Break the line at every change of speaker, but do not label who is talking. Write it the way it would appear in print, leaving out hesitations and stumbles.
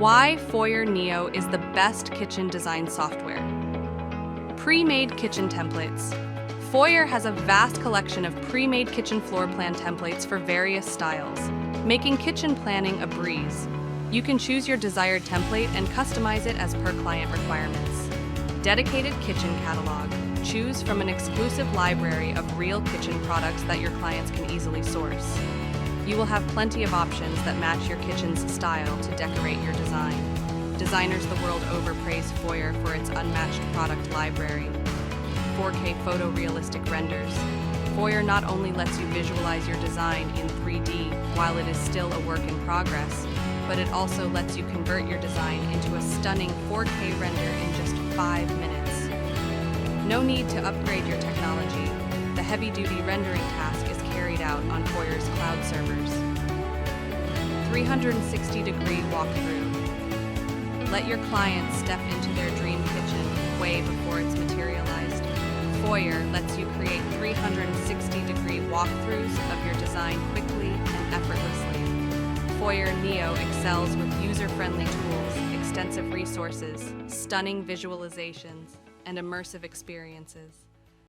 Why Foyr Neo is the best kitchen design software. Pre-made kitchen templates. Foyr has a vast collection of pre-made kitchen floor plan templates for various styles, making kitchen planning a breeze. You can choose your desired template and customize it as per client requirements. Dedicated kitchen catalog. Choose from an exclusive library of real kitchen products that your clients can easily source. You will have plenty of options that match your kitchen's style to decorate your design. Designers the world over praise Foyr for its unmatched product library. 4K photorealistic renders. Foyr not only lets you visualize your design in 3D while it is still a work in progress, but it also lets you convert your design into a stunning 4K render in just 5 minutes. No need to upgrade your technology. The heavy-duty rendering task is carried out on Foyr's cloud servers. 360-degree walkthrough. Let your clients step into their dream kitchen way before it's materialized. Foyr lets you create 360-degree walkthroughs of your design quickly and effortlessly. Foyr Neo excels with user-friendly tools, extensive resources, stunning visualizations, and immersive experiences.